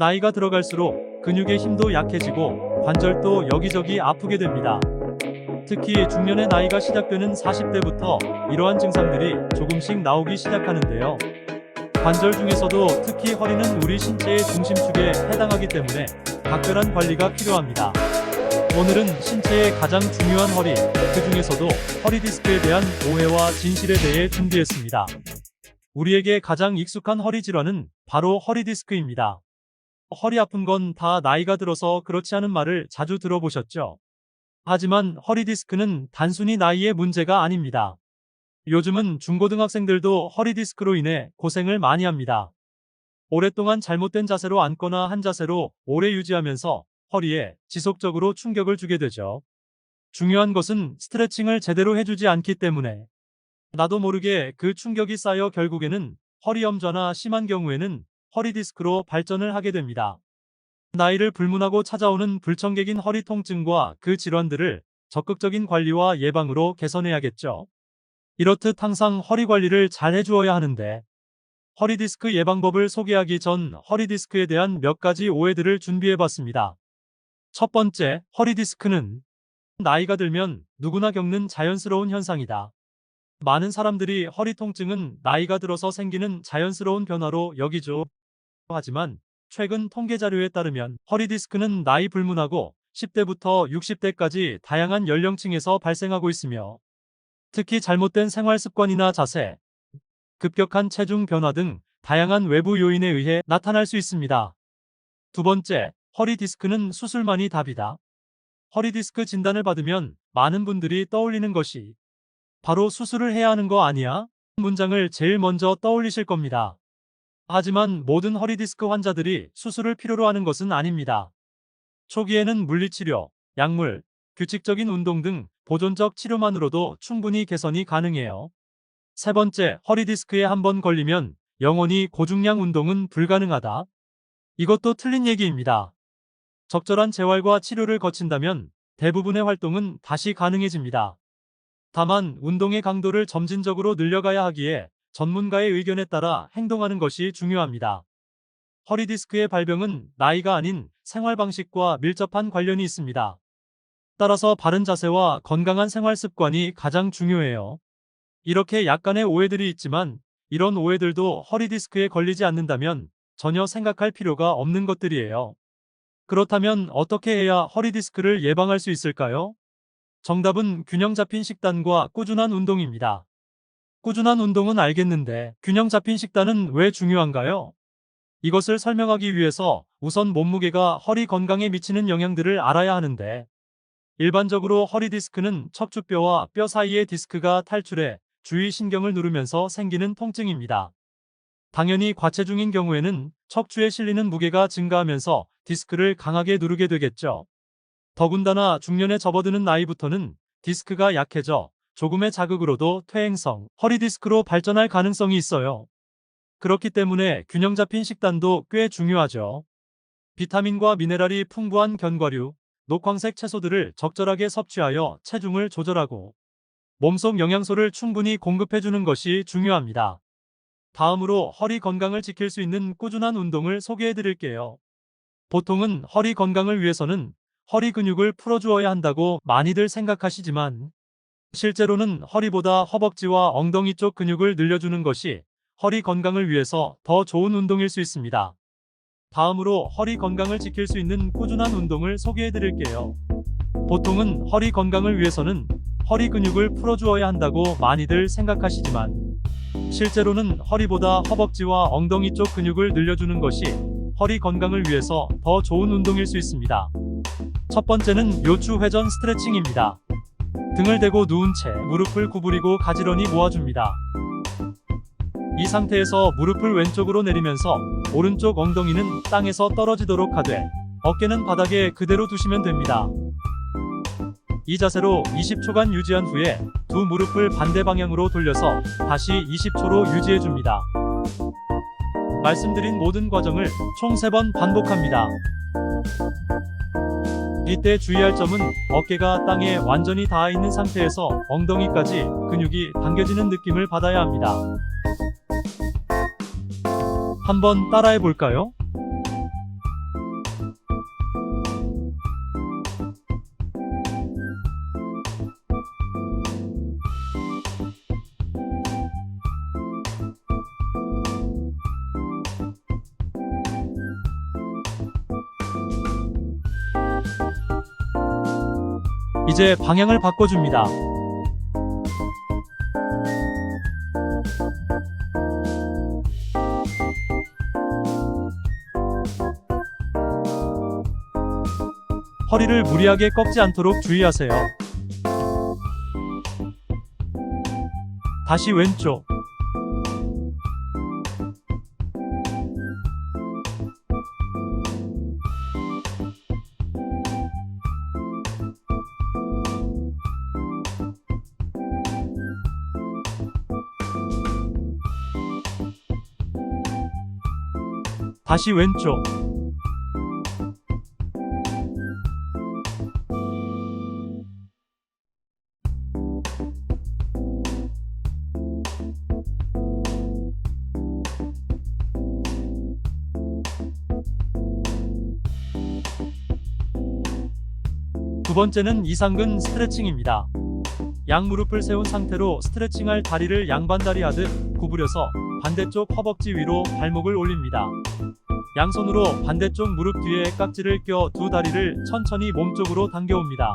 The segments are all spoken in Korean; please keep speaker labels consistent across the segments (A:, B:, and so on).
A: 나이가 들어갈수록 근육의 힘도 약해지고 관절도 여기저기 아프게 됩니다. 특히 중년의 나이가 시작되는 40대부터 이러한 증상들이 조금씩 나오기 시작하는데요. 관절 중에서도 특히 허리는 우리 신체의 중심축에 해당하기 때문에 각별한 관리가 필요합니다. 오늘은 신체의 가장 중요한 허리, 그 중에서도 허리 디스크에 대한 오해와 진실에 대해 준비했습니다. 우리에게 가장 익숙한 허리 질환은 바로 허리 디스크입니다. 허리 아픈 건 다 나이가 들어서 그렇지 않은 말을 자주 들어보셨죠? 하지만 허리 디스크는 단순히 나이의 문제가 아닙니다. 요즘은 중고등학생들도 허리 디스크로 인해 고생을 많이 합니다. 오랫동안 잘못된 자세로 앉거나 한 자세로 오래 유지하면서 허리에 지속적으로 충격을 주게 되죠. 중요한 것은 스트레칭을 제대로 해주지 않기 때문에 나도 모르게 그 충격이 쌓여 결국에는 허리 염좌나 심한 경우에는 허리 디스크로 발전을 하게 됩니다. 나이를 불문하고 찾아오는 불청객인 허리 통증과 그 질환들을 적극적인 관리와 예방으로 개선해야겠죠. 이렇듯 항상 허리 관리를 잘 해주어야 하는데 허리 디스크 예방법을 소개하기 전 허리 디스크에 대한 몇 가지 오해들을 준비해봤습니다. 첫 번째, 허리 디스크는 나이가 들면 누구나 겪는 자연스러운 현상이다. 많은 사람들이 허리 통증은 나이가 들어서 생기는 자연스러운 변화로 여기죠. 하지만 최근 통계 자료에 따르면 허리 디스크는 나이 불문하고 10대부터 60대까지 다양한 연령층에서 발생하고 있으며 특히 잘못된 생활 습관이나 자세, 급격한 체중 변화 등 다양한 외부 요인에 의해 나타날 수 있습니다. 두 번째, 허리 디스크는 수술만이 답이다. 허리 디스크 진단을 받으면 많은 분들이 떠올리는 것이 바로 수술을 해야 하는 거 아니야? 문장을 제일 먼저 떠올리실 겁니다. 하지만 모든 허리 디스크 환자들이 수술을 필요로 하는 것은 아닙니다. 초기에는 물리치료, 약물, 규칙적인 운동 등 보존적 치료만으로도 충분히 개선이 가능해요. 세 번째, 허리 디스크에 한번 걸리면 영원히 고중량 운동은 불가능하다. 이것도 틀린 얘기입니다. 적절한 재활과 치료를 거친다면 대부분의 활동은 다시 가능해집니다. 다만 운동의 강도를 점진적으로 늘려가야 하기에 전문가의 의견에 따라 행동하는 것이 중요합니다. 허리 디스크의 발병은 나이가 아닌 생활 방식과 밀접한 관련이 있습니다. 따라서 바른 자세와 건강한 생활 습관이 가장 중요해요. 이렇게 약간의 오해들이 있지만 이런 오해들도 허리 디스크에 걸리지 않는다면 전혀 생각할 필요가 없는 것들이에요. 그렇다면 어떻게 해야 허리 디스크를 예방할 수 있을까요? 정답은 균형 잡힌 식단과 꾸준한 운동입니다. 꾸준한 운동은 알겠는데 균형 잡힌 식단은 왜 중요한가요? 이것을 설명하기 위해서 우선 몸무게가 허리 건강에 미치는 영향들을 알아야 하는데 일반적으로 허리 디스크는 척추뼈와 뼈 사이의 디스크가 탈출해 주위 신경을 누르면서 생기는 통증입니다. 당연히 과체중인 경우에는 척추에 실리는 무게가 증가하면서 디스크를 강하게 누르게 되겠죠. 더군다나 중년에 접어드는 나이부터는 디스크가 약해져 조금의 자극으로도 퇴행성 허리 디스크로 발전할 가능성이 있어요. 그렇기 때문에 균형 잡힌 식단도 꽤 중요하죠. 비타민과 미네랄이 풍부한 견과류, 녹황색 채소들을 적절하게 섭취하여 체중을 조절하고 몸속 영양소를 충분히 공급해주는 것이 중요합니다. 다음으로 허리 건강을 지킬 수 있는 꾸준한 운동을 소개해드릴게요. 보통은 허리 건강을 위해서는 허리 근육을 풀어주어야 한다고 많이들 생각하시지만 실제로는 허리보다 허벅지와 엉덩이 쪽 근육을 늘려주는 것이 허리 건강을 위해서 더 좋은 운동일 수 있습니다. 다음으로 허리 건강을 지킬 수 있는 꾸준한 운동을 소개해드릴게요. 보통은 허리 건강을 위해서는 허리 근육을 풀어주어야 한다고 많이들 생각하시지만 실제로는 허리보다 허벅지와 엉덩이 쪽 근육을 늘려주는 것이 허리 건강을 위해서 더 좋은 운동일 수 있습니다. 첫 번째는 요추 회전 스트레칭입니다. 등을 대고 누운 채 무릎을 구부리고 가지런히 모아줍니다. 이 상태에서 무릎을 왼쪽으로 내리면서 오른쪽 엉덩이는 땅에서 떨어지도록 하되 어깨는 바닥에 그대로 두시면 됩니다. 이 자세로 20초간 유지한 후에 두 무릎을 반대 방향으로 돌려서 다시 20초로 유지해줍니다. 말씀드린 모든 과정을 총 3번 반복합니다. 이때 주의할 점은 어깨가 땅에 완전히 닿아 있는 상태에서 엉덩이까지 근육이 당겨지는 느낌을 받아야 합니다. 한번 따라해 볼까요? 이제 방향을 바꿔줍니다. 허리를 무리하게 꺾지 않도록 주의하세요. 다시 왼쪽. 다시 왼쪽. 두 번째는 이상근 스트레칭입니다. 양무릎을 세운 상태로 스트레칭할 다리를 양반다리 하듯 구부려서 반대쪽 허벅지 위로 발목을 올립니다. 양손으로 반대쪽 무릎 뒤에 깍지를 껴 두 다리를 천천히 몸쪽으로 당겨옵니다.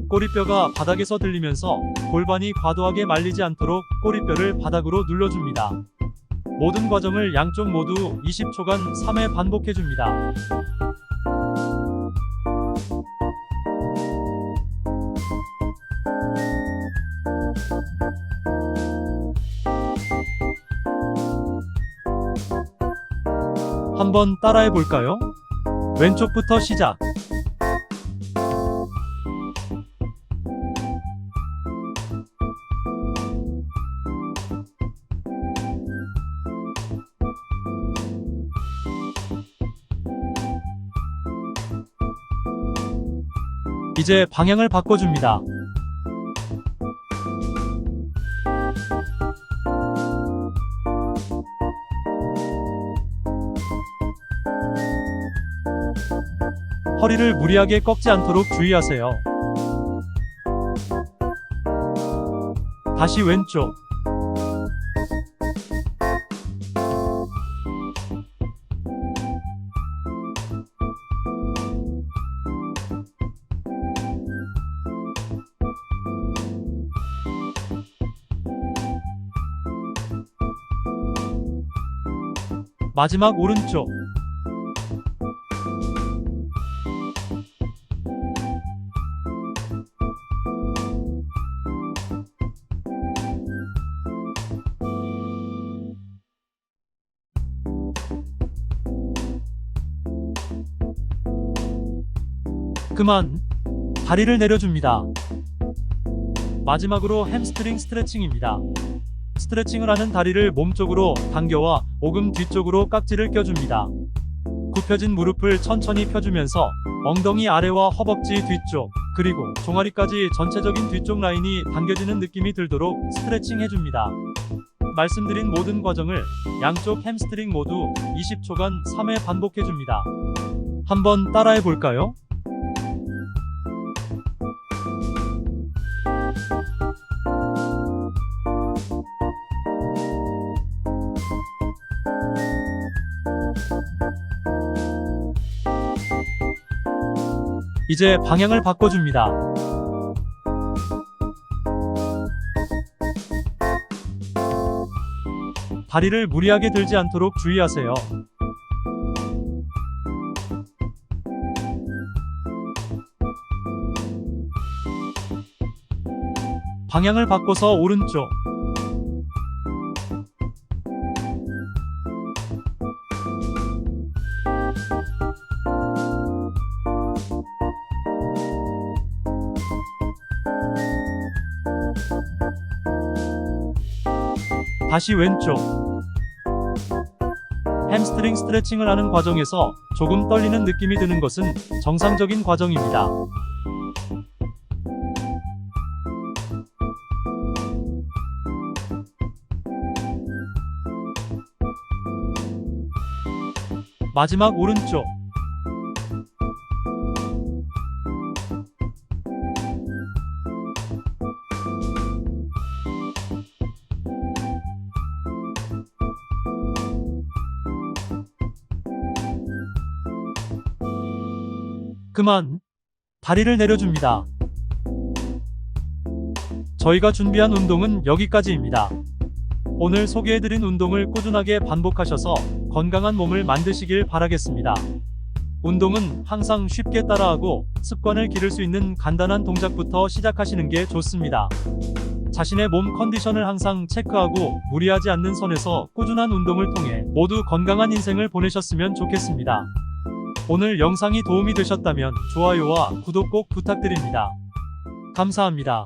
A: 꼬리뼈가 바닥에서 들리면서 골반이 과도하게 말리지 않도록 꼬리뼈를 바닥으로 눌러줍니다. 모든 과정을 양쪽 모두 20초간 3회 반복해줍니다. 한번 따라해 볼까요? 왼쪽부터 시작. 이제 방향을 바꿔줍니다. 허리를 무리하게 꺾지 않도록 주의하세요. 다시 왼쪽. 마지막 오른쪽. 그만. 다리를 내려줍니다. 마지막으로 햄스트링 스트레칭입니다. 스트레칭을 하는 다리를 몸쪽으로 당겨와 오금 뒤쪽으로 깍지를 껴줍니다. 굽혀진 무릎을 천천히 펴주면서 엉덩이 아래와 허벅지 뒤쪽, 그리고 종아리까지 전체적인 뒤쪽 라인이 당겨지는 느낌이 들도록 스트레칭 해줍니다. 말씀드린 모든 과정을 양쪽 햄스트링 모두 20초간 3회 반복해줍니다. 한번 따라해 볼까요? 이제 방향을 바꿔줍니다. 다리를 무리하게 들지 않도록 주의하세요. 방향을 바꿔서 오른쪽. 다시 왼쪽. 햄스트링 스트레칭을 하는 과정에서 조금 떨리는 느낌이 드는 것은 정상적인 과정입니다. 마지막 오른쪽. 그만. 다리를 내려줍니다. 저희가 준비한 운동은 여기까지입니다. 오늘 소개해드린 운동을 꾸준하게 반복하셔서 건강한 몸을 만드시길 바라겠습니다. 운동은 항상 쉽게 따라하고 습관을 기를 수 있는 간단한 동작부터 시작하시는 게 좋습니다. 자신의 몸 컨디션을 항상 체크하고 무리하지 않는 선에서 꾸준한 운동을 통해 모두 건강한 인생을 보내셨으면 좋겠습니다. 오늘 영상이 도움이 되셨다면 좋아요와 구독 꼭 부탁드립니다. 감사합니다.